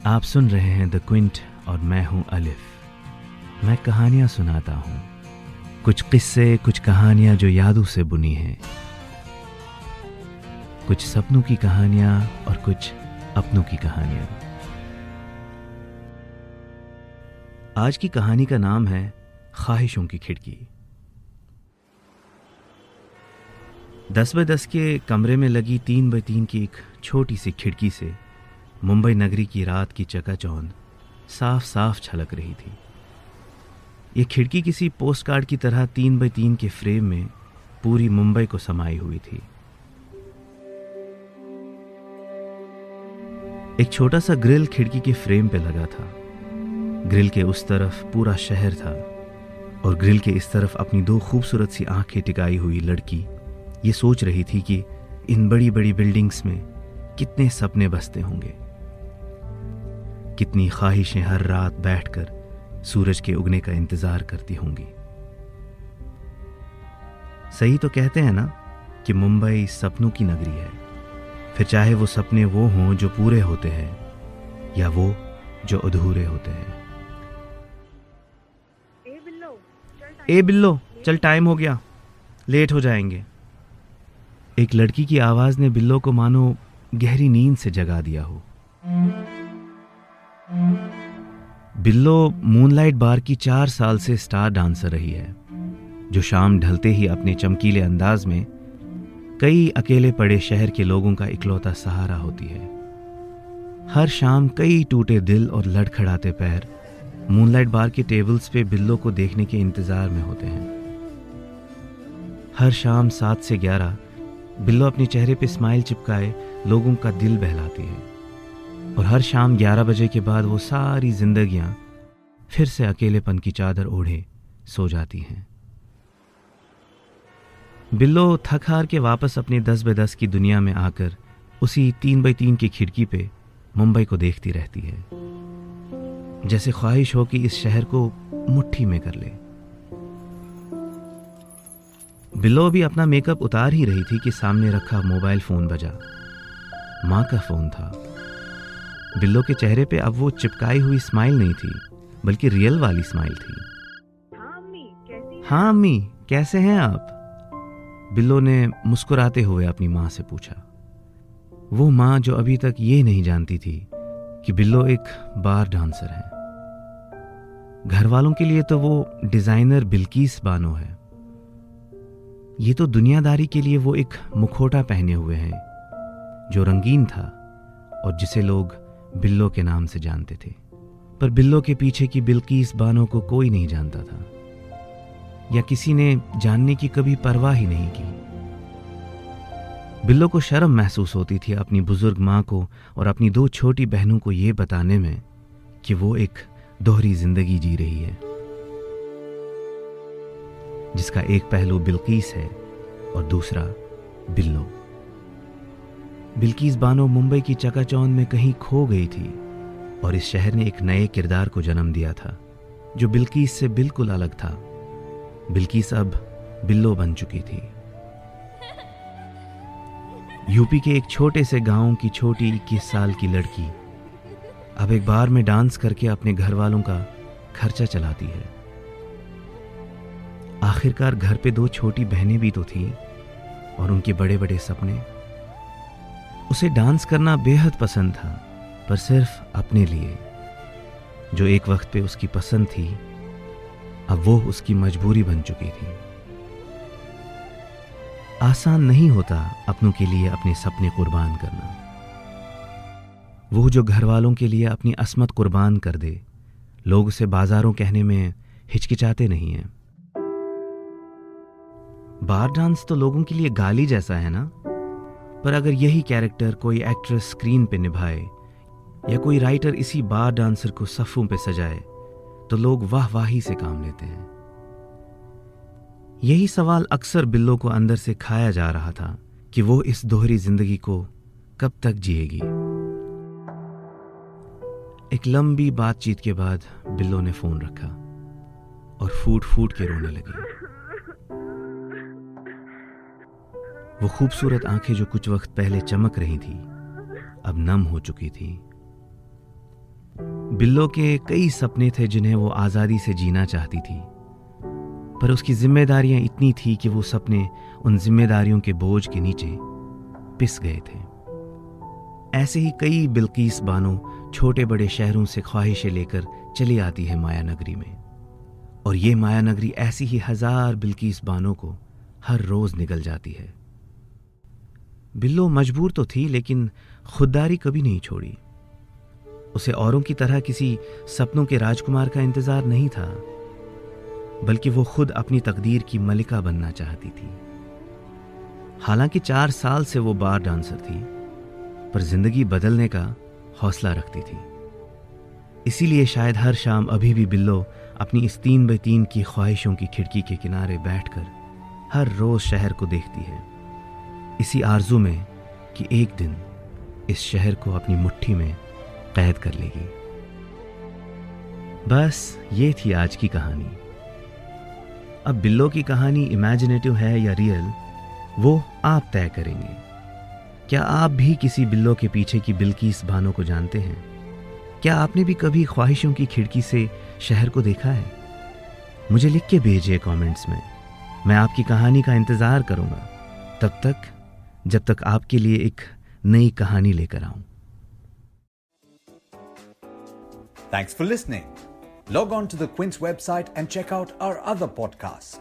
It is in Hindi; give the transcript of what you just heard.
आप सुन रहे हैं द क्विंट और मैं हूं अलिफ। मैं कहानियां सुनाता हूं, कुछ किस्से, कुछ कहानियां जो यादों से बुनी हैं, कुछ सपनों की कहानियां और कुछ अपनों की कहानियां। आज की कहानी का नाम है ख्वाहिशों की खिड़की। 10 बाय 10 के कमरे में लगी 3 बाय 3 की एक छोटी सी खिड़की से मुंबई नगरी की रात की चकाचौंध साफ साफ छलक रही थी। ये खिड़की किसी पोस्ट कार्ड की तरह 3 बाय 3 के फ्रेम में पूरी मुंबई को समाई हुई थी। एक छोटा सा ग्रिल खिड़की के फ्रेम पे लगा था। ग्रिल के उस तरफ पूरा शहर था और ग्रिल के इस तरफ अपनी 2 खूबसूरत सी आंखें टिकाई हुई लड़की ये सोच रही थी कि इन बड़ी बड़ी बिल्डिंग्स में कितने सपने बसते होंगे, कितनी ख्वाहिशें हर रात बैठकर सूरज के उगने का इंतजार करती होंगी। सही तो कहते हैं ना कि मुंबई सपनों की नगरी है, फिर चाहे वो सपने वो हों जो पूरे होते हैं या वो जो अधूरे होते हैं। ए बिल्लो, चल टाइम हो गया, लेट हो जाएंगे। एक लड़की की आवाज ने बिल्लो को मानो गहरी नींद से जगा दिया हो। बिल्लो मूनलाइट बार की 4 साल से स्टार डांसर रही है, जो शाम ढलते ही अपने चमकीले अंदाज में कई अकेले पड़े शहर के लोगों का इकलौता सहारा होती है। हर शाम कई टूटे दिल और लड़खड़ाते पैर मूनलाइट बार के टेबल्स पे बिल्लो को देखने के इंतजार में होते हैं। हर शाम 7 से 11 बिल्लो अपने चेहरे पे स्माइल चिपकाए लोगों का दिल बहलाती है और हर शाम 11 बजे के बाद वो सारी जिंदगियां फिर से अकेलेपन की चादर ओढ़े सो जाती हैं। बिल्लो थक हार के वापस अपने 10 बाय 10 की दुनिया में आकर उसी 3 बाय 3 की खिड़की पे मुंबई को देखती रहती है, जैसे ख्वाहिश हो कि इस शहर को मुट्ठी में कर ले। बिल्लो भी अपना मेकअप उतार ही रही थी कि सामने रखा मोबाइल फोन बजा। माँ का फोन था। बिल्लो के चेहरे पे अब वो चिपकाई हुई स्माइल नहीं थी, बल्कि रियल वाली स्माइल थी। हाँ अम्मी, कैसे हैं आप? बिल्लो ने मुस्कुराते हुए अपनी माँ से पूछा। वो माँ जो अभी तक ये नहीं जानती थी कि बिल्लो एक बार डांसर है। घर वालों के लिए तो वो डिजाइनर बिल्किस बानो है। ये तो दुनियादारी के लिए वो एक मुखौटा पहने हुए हैं जो रंगीन था और जिसे लोग बिल्लो के नाम से जानते थे। पर बिल्लो के पीछे की बिल्किस बानो को कोई नहीं जानता था या किसी ने जानने की कभी परवाह ही नहीं की। बिल्लो को शर्म महसूस होती थी अपनी बुजुर्ग माँ को और अपनी 2 छोटी बहनों को ये बताने में कि वो एक दोहरी जिंदगी जी रही है, जिसका एक पहलू बिल्किस है और दूसरा बिल्लो। बिल्किस बानो मुंबई की चकाचौंध में कहीं खो गई थी और इस शहर ने एक नए किरदार को जन्म दिया था जो बिल्किस से बिल्कुल अलग था। बिल्किस अब बिल्लो बन चुकी थी। यूपी के एक छोटे से गांव की छोटी 21 साल की लड़की अब एक बार में डांस करके अपने घर वालों का खर्चा चलाती है। आखिरकार घर पे 2 छोटी बहनें भी तो थी और उनके बड़े बड़े सपने। उसे डांस करना बेहद पसंद था, पर सिर्फ अपने लिए। जो एक वक्त पे उसकी पसंद थी, अब वो उसकी मजबूरी बन चुकी थी। आसान नहीं होता अपनों के लिए अपने सपने कुर्बान करना। वो जो घर वालों के लिए अपनी अस्मत कुर्बान कर दे, लोग उसे बाजारों कहने में हिचकिचाते नहीं हैं। बार डांस तो लोगों के लिए गाली जैसा है ना, पर अगर यही कैरेक्टर कोई एक्ट्रेस स्क्रीन पे निभाए या कोई राइटर इसी बार डांसर को सफ़ों पे सजाए तो लोग वाहवाही से काम लेते हैं। यही सवाल अक्सर बिल्लो को अंदर से खाया जा रहा था कि वो इस दोहरी जिंदगी को कब तक जिएगी। एक लंबी बातचीत के बाद बिल्लो ने फोन रखा और फूट फूट के रोने लगी। वो खूबसूरत आंखें जो कुछ वक्त पहले चमक रही थी, अब नम हो चुकी थी। बिल्लो के कई सपने थे जिन्हें वो आज़ादी से जीना चाहती थी, पर उसकी जिम्मेदारियां इतनी थी कि वो सपने उन जिम्मेदारियों के बोझ के नीचे पिस गए थे। ऐसे ही कई बिल्किस बानो छोटे बड़े शहरों से ख्वाहिशें लेकर चली आती है माया नगरी में, और ये माया नगरी ऐसी ही 1000 बिल्किस बानों को हर रोज निगल जाती है। बिल्लो मजबूर तो थी, लेकिन खुददारी कभी नहीं छोड़ी। उसे औरों की तरह किसी सपनों के राजकुमार का इंतजार नहीं था, बल्कि वो खुद अपनी तकदीर की मलिका बनना चाहती थी। हालांकि 4 साल से वो बार डांसर थी, पर जिंदगी बदलने का हौसला रखती थी। इसीलिए शायद हर शाम अभी भी बिल्लो अपनी इस 3x3 की ख्वाहिशों की खिड़की के किनारे बैठकर हर रोज शहर को देखती है, इसी आरजू में कि एक दिन इस शहर को अपनी मुट्ठी में कैद कर लेगी। बस ये थी आज की कहानी। अब बिल्लो की कहानी इमेजिनेटिव है या रियल, वो आप तय करेंगे। क्या आप भी किसी बिल्लो के पीछे की बिल्किस बानो को जानते हैं? क्या आपने भी कभी ख्वाहिशों की खिड़की से शहर को देखा है? मुझे लिख के भेजिए कमेंट्स में। मैं आपकी कहानी का इंतजार करूंगा, तब तक जब तक आपके लिए एक नई कहानी लेकर आऊं। Thanks for listening. Log on to the Quince website and check out our other podcasts